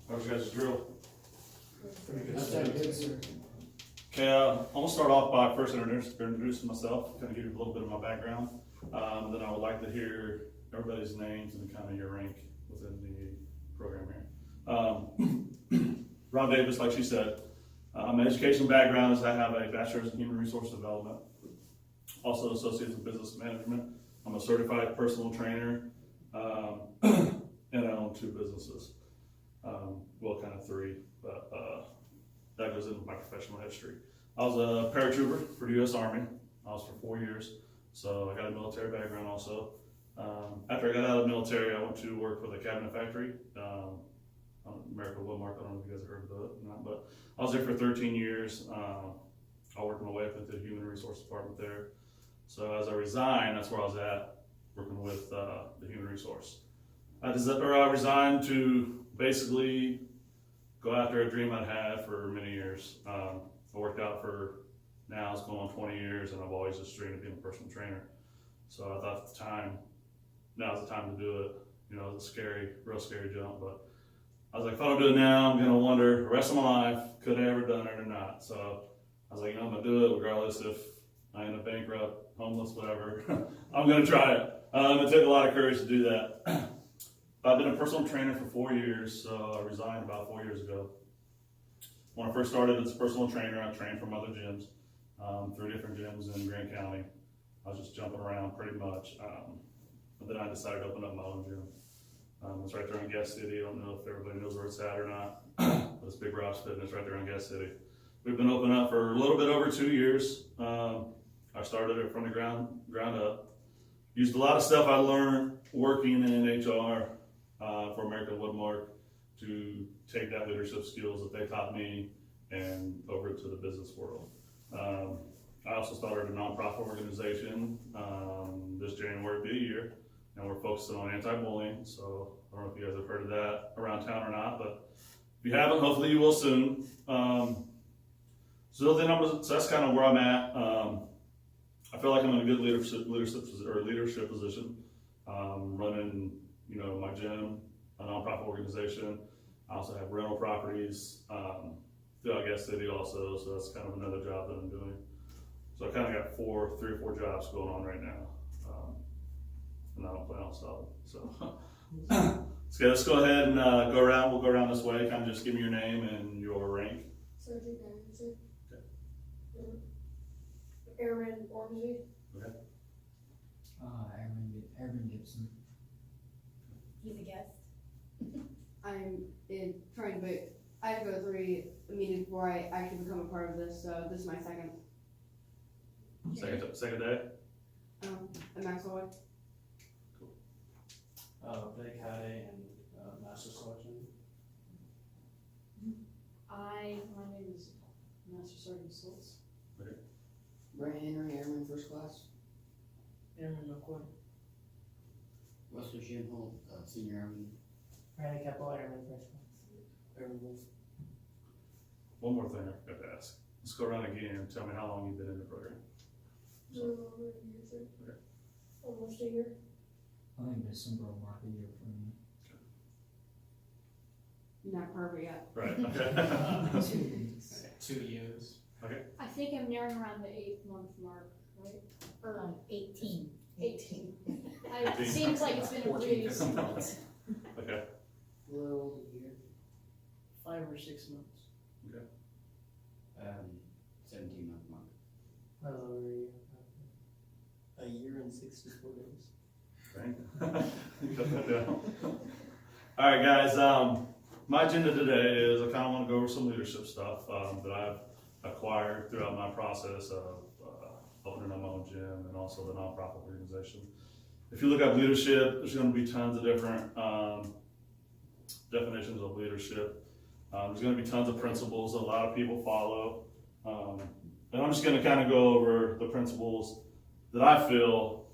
How's your guys' drill? That's that good, sir. Okay, I'm gonna start off by first introducing myself, kind of give you a little bit of my background. Then I would like to hear everybody's names and kind of your rank within the program here. Ron Davis, like she said, my education background is I have a bachelor's in human resource development, also associates in business management. I'm a certified personal trainer, and I own 2 businesses. Well, kind of 3, but that goes into my professional history. I was a paratrooper for the U.S. Army. I was for 4 years, so I got a military background also. After I got out of the military, I went to work for the cabinet factory, America Woodmark. I don't know if you guys have heard of it or not, but I was there for 13 years. I worked my way up into the human resource department there. So as I resigned, that's where I was at, working with the human resource. I resigned to basically go after a dream I'd had for many years. I worked out for, now it's going on 20 years, and I've always just dreamed of being a personal trainer. So I thought at the time, now's the time to do it. You know, it's a scary, real scary jump, but I was like, if I don't do it now, I'm gonna wonder the rest of my life, could I ever done it or not? So I was like, you know, I'm gonna do it regardless if I end up bankrupt, homeless, whatever. I'm gonna try it. It took a lot of courage to do that. I've been a personal trainer for 4 years, so I resigned about 4 years ago. When I first started as a personal trainer, I trained from other gyms, 3 different gyms in Grant County. I was just jumping around pretty much. But then I decided to open up my own gym. It's right there in Guest City. I don't know if everybody knows where it's at or not, but it's BigRobFitness right there in Guest City. We've been open up for a little bit over 2 years. I started it from the ground up. Used a lot of stuff I learned working in HR for American Woodmark to take that leadership skills that they taught me and over to the business world. I also started a nonprofit organization this January, be a year, and we're focusing on anti-bullying. So I don't know if you guys have heard of that around town or not, but if you haven't, hopefully you will soon. So that's kind of where I'm at. I feel like I'm in a good leadership position, running, you know, my gym, a nonprofit organization. I also have rental properties throughout Guest City also, so that's kind of another job that I'm doing. So I kind of got 3 or 4 jobs going on right now, and I don't plan on stopping. So let's go ahead and go around. We'll go around this way. Kind of just give me your name and your rank. Sergeant Manager. Okay. Airman Ormsby. Okay. Airman Gibson. He's a guest. I'm trying, but I have to go through a meeting before I actually become a part of this, so this is my second. Second day. At Maxwell. Blake Hattie and Master Sergeant. My name is Master Sergeant Schultz. Brian Henry, Airman First Class. Airman McCoy. Wesley Shinholt, Senior Airman. Randy Keppel, Airman First Class. Airman Wolf. One more thing I forgot to ask. Let's go around again and tell me how long you've been in the program. Okay. Almost a year. I think December will mark a year for me. Not perfect yet. Right. Okay. 2 years. I think I'm nearing around the 8-month mark, right? Or 18. 18. It seems like it's been a breeze. Okay. A little over a year. 5 or 6 months. 17-month mark. A little over a year. A year and 64 days. Cut that down. All right, guys. My agenda today is I kind of want to go over some leadership stuff that I've acquired throughout my process of opening up my own gym and also the nonprofit organization. If you look up leadership, there's going to be tons of different definitions of leadership. There's going to be tons of principles that a lot of people follow. And I'm just going to kind of go over the principles that I feel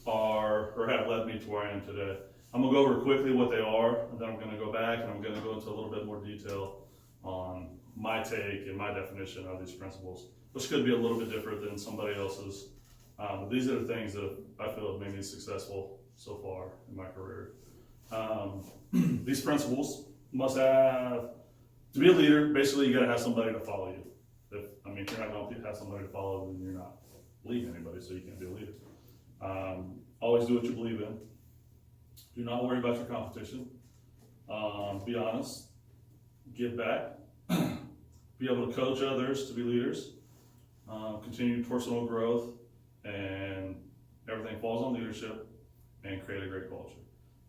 are or have led me to where I am today. I'm going to go over quickly what they are, and then I'm going to go back and I'm going to go into a little bit more detail on my take and my definition of these principles, which could be a little bit different than somebody else's. But these are the things that I feel have made me successful so far in my career. These principles must have, to be a leader, basically you gotta have somebody to follow you. If you're not gonna have somebody to follow, then you're not leading anybody, so you can't be a leader. Always do what you believe in. Do not worry about your competition. Be honest. Give back. Be able to coach others to be leaders. Continue personal growth, and everything falls on leadership, and create a great culture.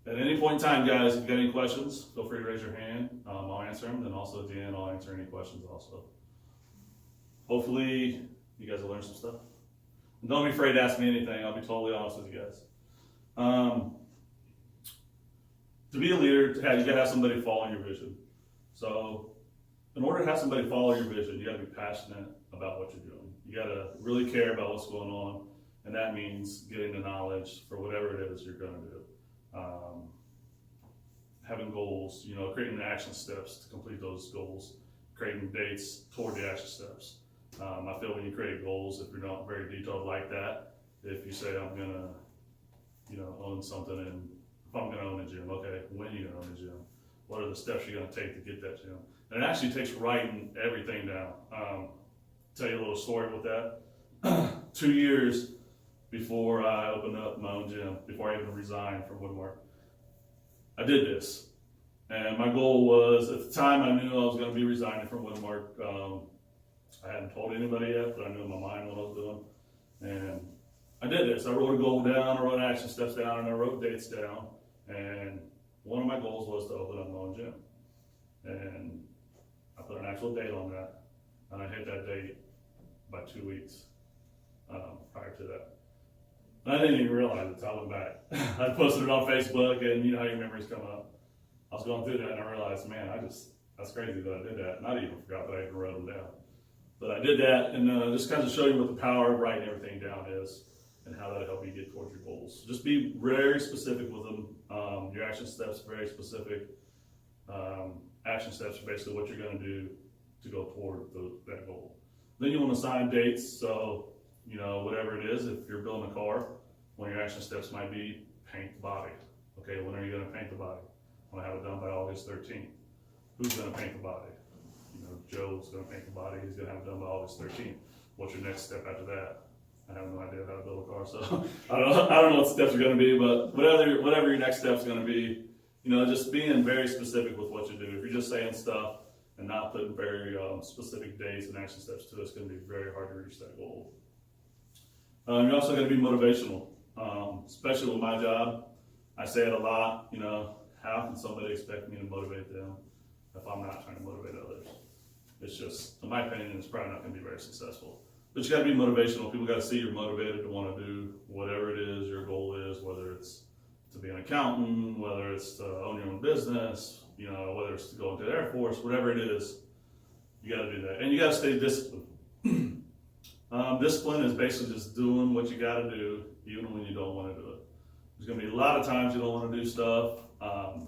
At any point in time, guys, if you got any questions, feel free to raise your hand. I'll answer them. Then also at the end, I'll answer any questions also. Hopefully, you guys will learn some stuff. And don't be afraid to ask me anything. I'll be totally honest with you guys. To be a leader, you gotta have somebody following your vision. So, in order to have somebody follow your vision, you gotta be passionate about what you're doing. You gotta really care about what's going on, and that means getting the knowledge for whatever it is you're gonna do. Having goals, creating the action steps to complete those goals, creating dates toward the action steps. I feel when you create goals, if you're not very detailed like that, if you say I'm gonna, own something, and if I'm gonna own a gym, okay, when are you gonna own a gym? What are the steps you're gonna take to get that gym? And it actually takes writing everything down. Tell you a little story with that. 2 years before I opened up my own gym, before I even resigned from Woodmark, I did this. And my goal was, at the time I knew I was gonna be resigning from Woodmark. I hadn't told anybody yet, but I knew in my mind what I was doing. And I did this. I wrote a goal down, I wrote action steps down, and I wrote dates down. And one of my goals was to open up my own gym. And I put an actual date on that, and I hit that date by 2 weeks prior to that. And I didn't even realize it until I went back. I posted it on Facebook, and you know how your memories come up. I was going through that, and I realized, man, that's crazy that I did that. And I even forgot that I even wrote them down. But I did that, and just kind of show you what the power of writing everything down is, and how that'll help you get towards your goals. Just be very specific with them. Your action steps are very specific. Action steps are basically what you're going to do to go toward that goal. Then you want to assign dates. So, whatever it is, if you're building a car, one of your action steps might be paint the body. Okay, when are you going to paint the body? I want to have it done by August 13th. Who's going to paint the body? Joe's going to paint the body. He's going to have it done by August 13th. What's your next step after that? I have no idea how to build a car, so I don't know what steps are going to be, but whatever your next step's going to be, just being very specific with what you do. If you're just saying stuff and not putting very specific dates and action steps to it, it's going to be very hard to reach that goal. You're also going to be motivational, especially with my job. I say it a lot, how can somebody expect me to motivate them if I'm not trying to motivate others? It's just, in my opinion, it's probably not going to be very successful. But you got to be motivational. People got to see you're motivated to want to do whatever it is your goal is, whether it's to be an accountant, whether it's to own your own business, whether it's to go into the Air Force, whatever it is, you got to do that. And you got to stay disciplined. Discipline is basically just doing what you got to do, even when you don't want to do it. There's going to be a lot of times you don't want to do stuff, but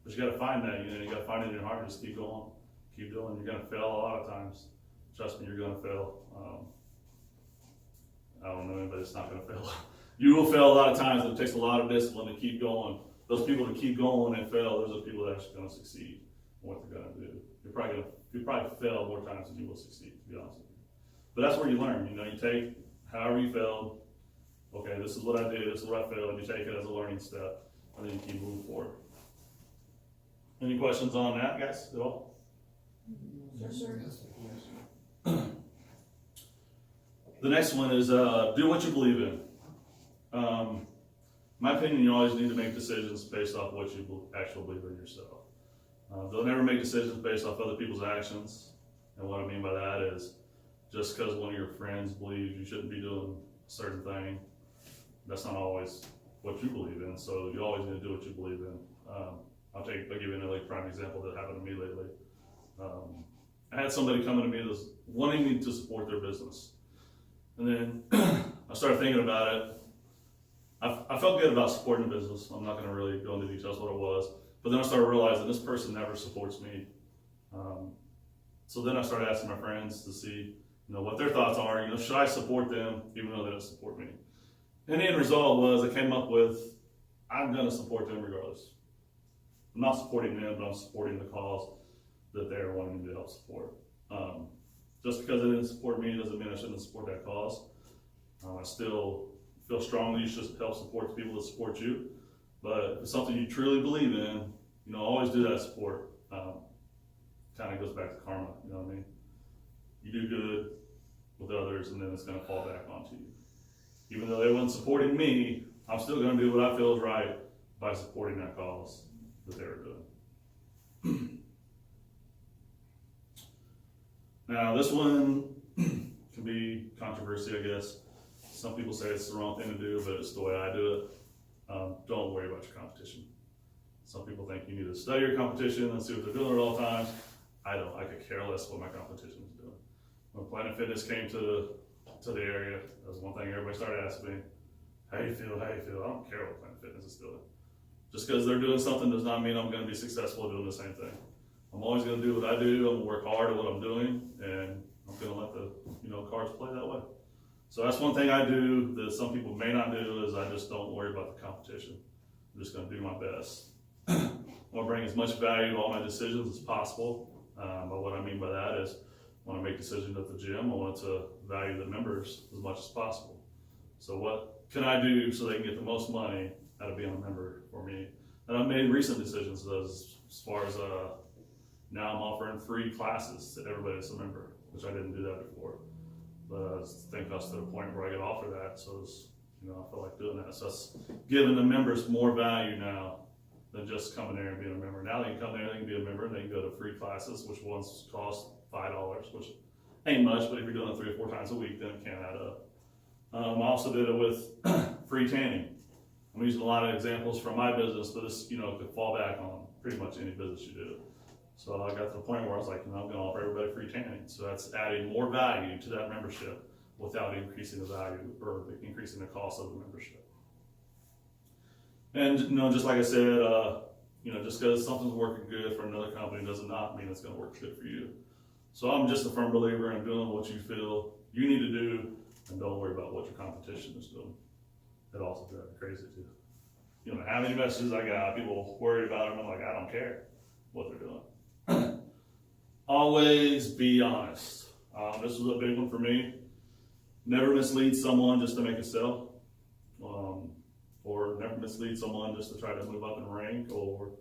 you got to find that. You got to find it in your heart. Just keep going, keep doing. You're going to fail a lot of times. Trust me, you're going to fail. I don't know anybody that's not going to fail. You will fail a lot of times, and it takes a lot of discipline to keep going. Those people that keep going and fail, those are the people that are actually going to succeed in what they're going to do. You'll probably fail more times than you will succeed, to be honest with you. But that's where you learn. You take however you failed. Okay, this is what I did. This is what I failed. You take it as a learning step, and then you keep moving forward. Any questions on that, guys, at all? Yes, sir. The next one is do what you believe in. My opinion, you always need to make decisions based off what you actually believe in yourself. Don't ever make decisions based off other people's actions. And what I mean by that is, just because one of your friends believes you shouldn't be doing a certain thing, that's not always what you believe in. So you always need to do what you believe in. I'll give you another prime example that happened to me lately. I had somebody coming to me that's wanting me to support their business. And then I started thinking about it. I felt good about supporting the business. I'm not going to really go into details what it was. But then I started realizing this person never supports me. So then I started asking my friends to see, what their thoughts are. Should I support them even though they don't support me? And the end result was I came up with, I'm going to support them regardless. I'm not supporting them, but I'm supporting the cause that they're wanting to help support. Just because they didn't support me doesn't mean I shouldn't support that cause. I still feel strongly you should help support the people that support you. But if it's something you truly believe in, you know, always do that support. Kind of goes back to karma, you know what I mean? You do good with others and then it's gonna fall back onto you. Even though they weren't supporting me, I'm still gonna do what I feel is right by supporting that cause that they were doing. Now this one can be controversy, I guess. Some people say it's the wrong thing to do, but it's the way I do it. Don't worry about your competition. Some people think you need to study your competition and see what they're doing at all times. I don't. I could care less what my competition is doing. When Planet Fitness came to the area, that was one thing everybody started asking me. How you feel? How you feel? I don't care what Planet Fitness is doing. Just because they're doing something does not mean I'm going to be successful doing the same thing. I'm always going to do what I do. I'm going to work hard at what I'm doing, and I'm going to let the cards play that way. So that's one thing I do that some people may not do is I just don't worry about the competition. I'm just going to do my best. I want to bring as much value to all my decisions as possible. But what I mean by that is when I make decisions at the gym, I want to value the members as much as possible. So what can I do so they can get the most money out of being a member for me? And I've made recent decisions as far as now I'm offering free classes to everybody that's a member, which I didn't do that before. But I think that's to the point where I can offer that. So it's, I feel like doing that. So that's giving the members more value now than just coming there and being a member. Now they can come there, they can be a member, and they can go to free classes, which ones cost $5, which ain't much, but if you're doing it 3 or 4 times a week, then it can add up. I also did it with free tanning. I'm using a lot of examples from my business, but this, could fall back on pretty much any business you do. So I got to the point where I was like, I'm going to offer everybody free tanning. So that's adding more value to that membership without increasing the value or increasing the cost of the membership. And, just like I said, just because something's working good for another company does not mean it's going to work good for you. So I'm just a firm believer in doing what you feel you need to do and don't worry about what your competition is doing. It also drives me crazy too. How many messages I got, people worried about them, I'm like, I don't care what they're doing. Always be honest. This was a big one for me. Never mislead someone just to make a sale. Or never mislead someone just to try to move up in rank or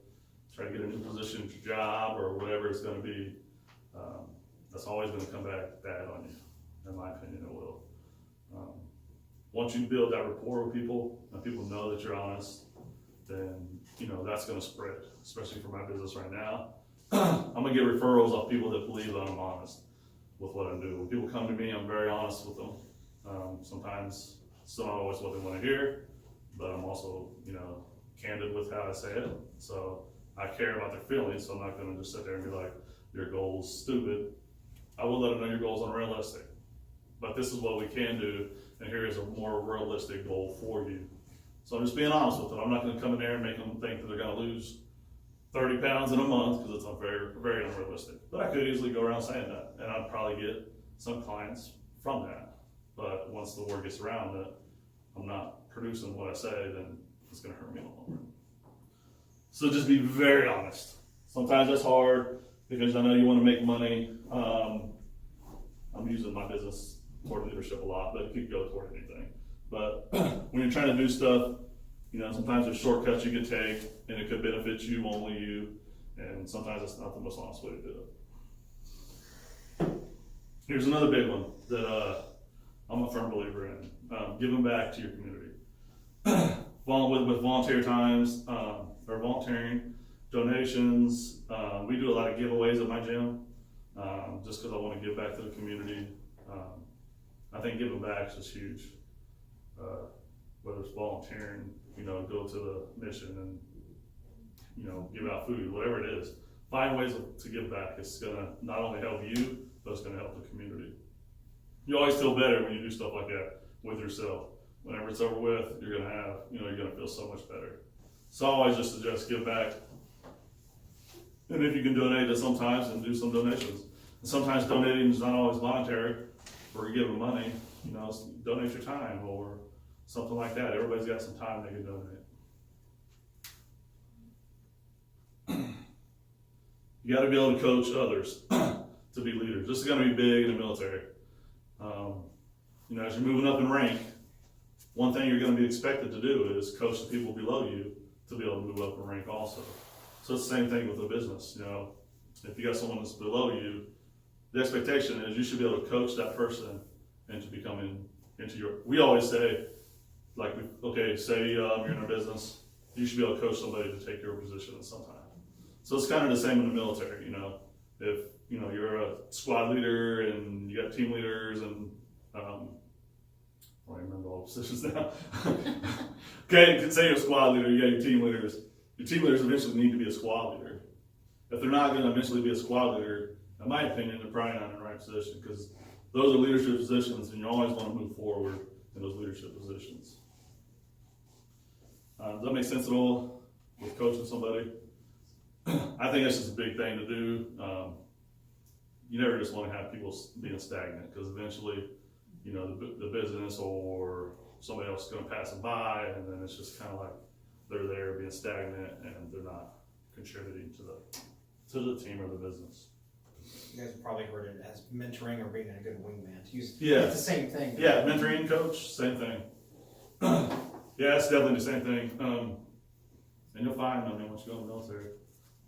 try to get a new position at your job or whatever it's going to be. That's always going to come back bad on you. In my opinion, it will. Once you build that rapport with people and people know that you're honest, then, that's going to spread, especially for my business right now. I'm going to get referrals off people that believe that I'm honest with what I do. When people come to me, I'm very honest with them. Sometimes it's not always what they want to hear, but I'm also, candid with how I say it. So I care about their feelings, so I'm not going to just sit there and be like, your goal's stupid. I will let them know your goal's unrealistic. But this is what we can do, and here is a more realistic goal for you. So I'm just being honest with them. I'm not going to come in there and make them think that they're going to lose 30 pounds in a month because it's very, very unrealistic. But I could easily go around saying that, and I'd probably get some clients from that. But once the word gets around that I'm not producing what I say, then it's going to hurt me in the long run. So just be very honest. Sometimes that's hard because I know you want to make money. I'm using my business toward leadership a lot, but it could go toward anything. But when you're trying to do stuff, sometimes there's shortcuts you can take, and it could benefit you, only you, and sometimes it's not the most honest way to do it. Here's another big one that I'm a firm believer in. Giving back to your community. With volunteer times, or volunteering, donations, we do a lot of giveaways at my gym, just because I want to give back to the community. I think giving back is just huge. Whether it's volunteering, go to the mission and, give out food, whatever it is. Find ways to give back. It's gonna not only help you, but it's gonna help the community. You always feel better when you do stuff like that with yourself. Whenever it's over with, you're gonna feel so much better. So I always just suggest give back. And if you can donate to sometimes, then do some donations. And sometimes donating is not always monetary, or you're giving money, donate your time or something like that. Everybody's got some time they can donate. You gotta be able to coach others to be leaders. This is gonna be big in the military. You know, as you're moving up in rank, one thing you're gonna be expected to do is coach the people below you to be able to move up in rank also. So it's the same thing with a business, you know. If you got someone that's below you, the expectation is you should be able to coach that person into becoming, we always say, like, okay, say you're in a business, you should be able to coach somebody to take your position at some time. So it's kind of the same in the military, you know. If, you know, you're a squad leader and you got team leaders and, I don't remember all the positions now. Okay, say you're a squad leader, you got your team leaders. Your team leaders eventually need to be a squad leader. If they're not gonna eventually be a squad leader, in my opinion, they're probably not in the right position, because those are leadership positions and you always wanna move forward in those leadership positions. Does that make sense at all with coaching somebody? I think that's just a big thing to do. You never just want to have people being stagnant, because eventually, you know, the business or somebody else is going to pass them by, and then it's just kind of like they're there being stagnant and they're not contributing to the team or the business. You guys have probably heard it as mentoring or being a good wingman. It's Yeah. the same thing. Yeah, mentoring, coach, same thing. Yeah, it's definitely the same thing. And you'll find, I mean, once you go in the military,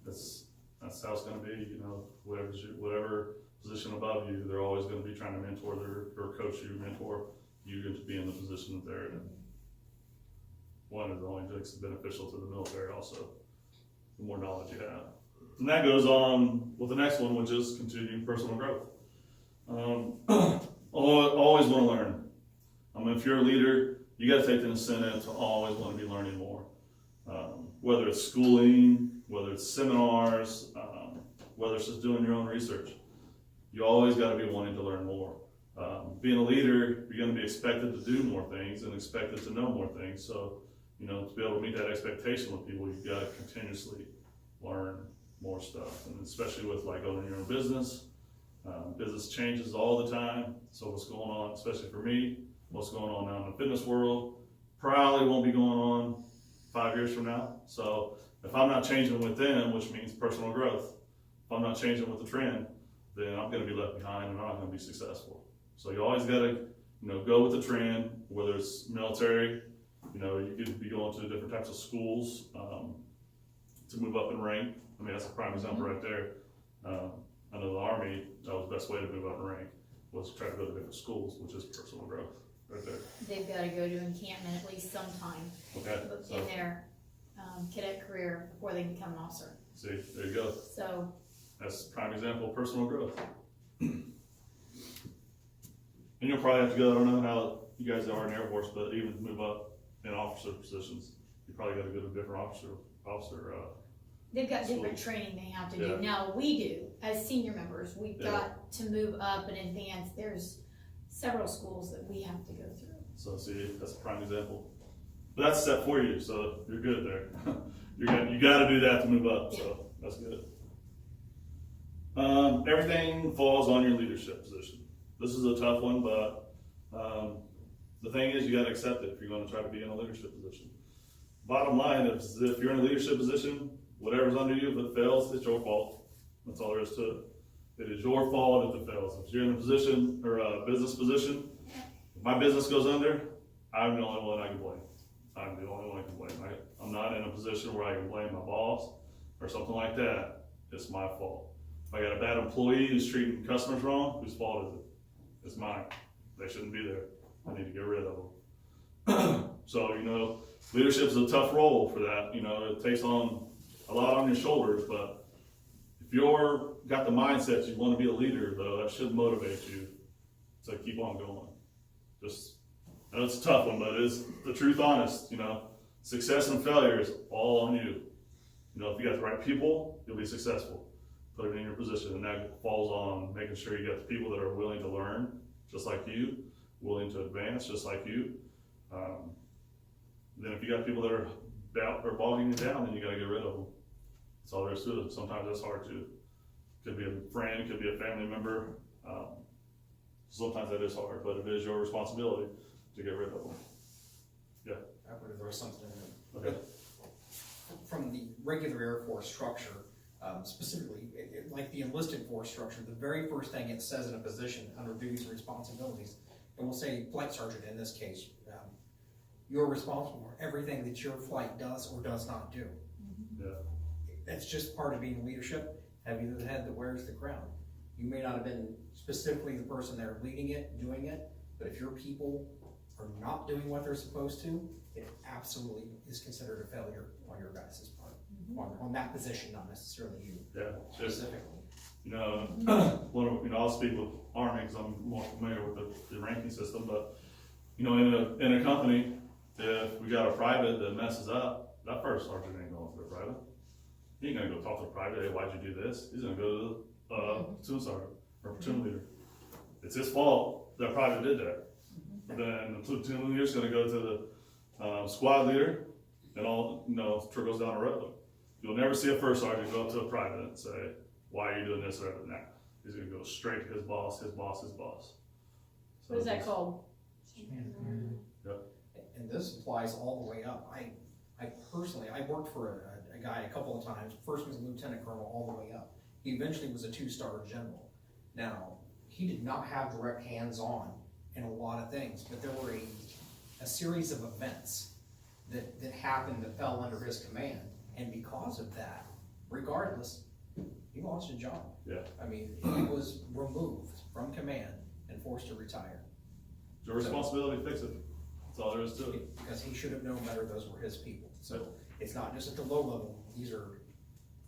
that's how it's going to be. You know, whatever position above you, they're always going to be trying to mentor or coach you, mentor you into be in the position that they're in. One is only just beneficial to the military also, the more knowledge you have. And that goes on with the next one, which is continuing personal growth. Always want to learn. I mean, if you're a leader, you got to take the incentive to always want to be learning more. Whether it's schooling, whether it's seminars, whether it's just doing your own research, you always got to be wanting to learn more. Being a leader, you're going to be expected to do more things and expected to know more things. So, you know, to be able to meet that expectation with people, you've got to continuously learn more stuff. And especially with like owning your own business, business changes all the time. So what's going on, especially for me, what's going on now in the fitness world, probably won't be going on 5 years from now. So if I'm not changing with them, which means personal growth, if I'm not changing with the trend, then I'm going to be left behind and I'm not going to be successful. So you always got to, you know, go with the trend, whether it's military, you know, you could be going to different types of schools to move up in rank. I mean, that's a prime example right there. I know the Army, that was the best way to move up in rank, was to try to go to different schools, which is personal growth right there. They've got to go to encampment at least sometime Okay. in their cadet career before they become an officer. See, there you go. So That's a prime example of personal growth. And you'll probably have to go, I don't know how you guys are in the Air Force, but even to move up in officer positions, you probably got to go to a different officer. they've got different training they have to do. Yeah. Now we do, as senior members, we've Yeah. got to move up and advance. There's several schools that we have to go through. So see, that's a prime example. But that's set for you, so you're good there. You got to do that to move up, so that's good. Everything falls on your leadership position. This is a tough one, but the thing is, you got to accept it if you're going to try to be in a leadership position. Bottom line is, if you're in a leadership position, whatever's under you, if it fails, it's your fault. That's all there is to it. It is your fault if it fails. If you're in a position or a business position, if my business goes under, I'm the only one I can blame. I'm the only one I can blame. I'm not in a position where I can blame my boss or something like that. It's my fault. If I got a bad employee who's treating customers wrong, whose fault is it? It's mine. They shouldn't be there. I need to get rid of them. So, you know, leadership is a tough role for that. You know, it takes on a lot on your shoulders, but if you're got the mindset you want to be a leader, though, that should motivate you to keep on going. Just, I know it's a tough one, but it is the truth, honest. You know, success and failure is all on you. You know, if you got the right people, you'll be successful. Put it in your position, and that falls on making sure you got the people that are willing to learn, just like you, willing to advance, just like you. Then if you got people that are bogging you down, then you got to get rid of them. That's all there is to it. Sometimes that's hard too. Could be a friend, could be a family member. Sometimes that is hard, but it is your responsibility to get rid of them. Yeah. I would throw something in. Okay. From the regular Air Force structure, Specifically, like the enlisted force structure, the very first thing it says in a position under duties and responsibilities, it will say flight sergeant in this case, you're responsible for everything that your flight does or does not do. Yeah. That's just part of being leadership. Have you the head that wears the crown? You may not have been specifically the person there leading it, doing it, but if your people are not doing what they're supposed to, it absolutely is considered a failure on your guys' part, on that position, not necessarily you Yeah, just, specifically. you know, I'll speak with Army because I'm more familiar with the ranking system, but, you know, in a company, if we got a private that messes up, that first sergeant ain't going for the private. He ain't gonna go talk to the private, hey, why'd you do this? He's gonna go to the platoon sergeant or platoon leader. It's his fault that private did that. Then the platoon leader's gonna go to the squad leader, and all, you know, trickles down the road. You'll never see a first sergeant go up to a private and say, why are you doing this or that? He's gonna go straight to his boss, his boss, his boss. So What is that it's- called? And this applies all the way up. I personally, I worked for a guy a couple of times. First was a lieutenant colonel all the way up. He eventually was a 2-star general. Now, he did not have direct hands-on in a lot of things, but there were a series of events that happened that fell under his command. And because of that, regardless, he lost a job. Yeah. I mean, he was removed from command and forced to retire. It's your responsibility to fix it. That's all there is to it. Because he should have known better, those were his people. So it's not just at the low level, these are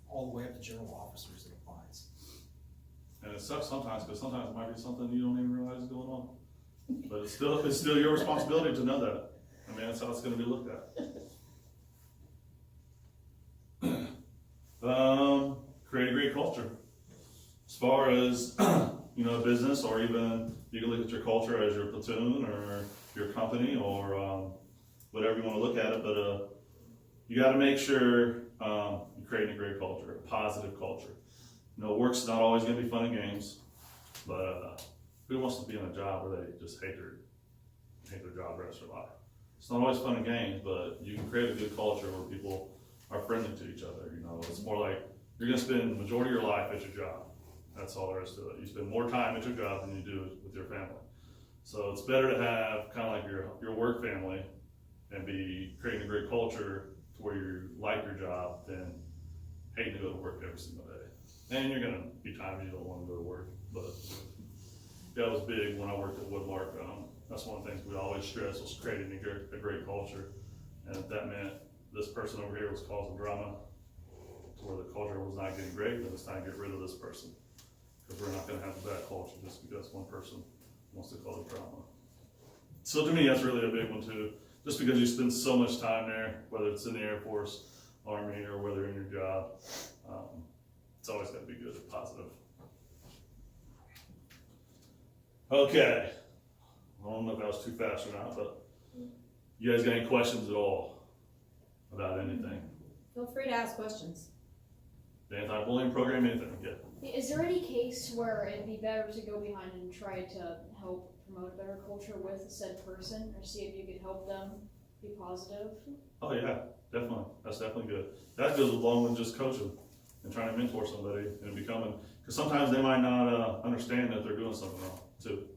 all the way up to general officers that applies. And it sucks sometimes, because sometimes it might be something you don't even realize is going on. But it's still your responsibility to know that. I mean, that's how it's gonna be looked at. Create a great culture. As far as, you know, business, or even you can look at your culture as your platoon or your company or whatever you wanna look at it, but you gotta make sure you're creating a great culture, a positive culture. You know, work's not always gonna be fun and games, but who wants to be in a job where they just hate their job the rest of their life? It's not always fun and games, but you can create a good culture where people are friendly to each other. You know, it's more like you're gonna spend the majority of your life at your job. That's all there is to it. You spend more time at your job than you do with your family. So it's better to have kind of like your work family and be creating a great culture to where you like your job than hating to go to work every single day. And you're gonna be times you don't want to go to work, but that was big when I worked at Woodmark. That's one of the things we always stress was creating a great culture. And if that meant this person over here was causing drama to where the culture was not getting great, then it's time to get rid of this person. Because we're not gonna have a bad culture just because one person wants to cause drama. So to me, that's really a big one too. Just because you spend so much time there, whether it's in the Air Force, Army, or whether in your job, it's always gotta be good and positive. Okay. I don't know if that was too fast or not, but you guys got any questions at all about anything? Feel free to ask questions. The anti-bullying program, anything? Yeah. Is there any case where it'd be better to go behind and try to help promote a better culture with said person, or see if you could help them be positive? Oh yeah, definitely. That's definitely good. That goes along with just coaching and trying to mentor somebody and becoming, because sometimes they might not understand that they're doing something wrong too.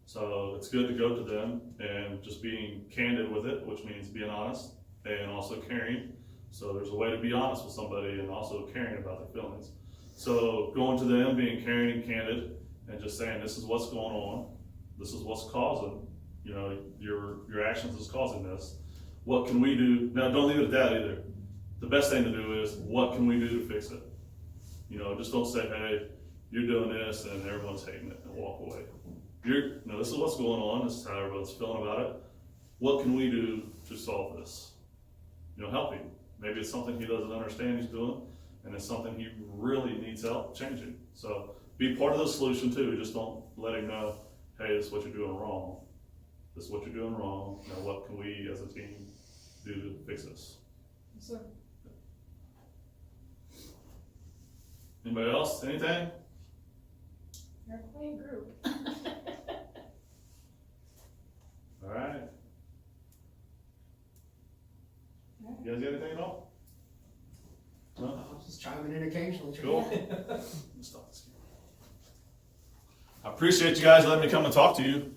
So it's good to go to them and just being candid with it, which means being honest and also caring. So there's a way to be honest with somebody and also caring about their feelings. So going to them, being caring and candid, and just saying, this is what's going on, this is what's causing, you know, your actions is causing this. What can we do? Now, don't leave it at that either. The best thing to do is, what can we do to fix it? You know, just don't say, hey, you're doing this and everyone's hating it, and walk away. This is what's going on, this is how everyone's feeling about it. What can we do to solve this? You know, help him. Maybe it's something he doesn't understand he's doing, and it's something he really needs help changing. So be part of the solution too. Just don't let him know, hey, this is what you're doing wrong. This is what you're doing wrong. Now what can we as a team do to fix this? Yes, sir. Anybody else? Anything? You're quite a group. All right. You guys got anything at all? No? I'll just chiming in occasionally. Cool. Stop this. I appreciate you guys letting me come and talk to you.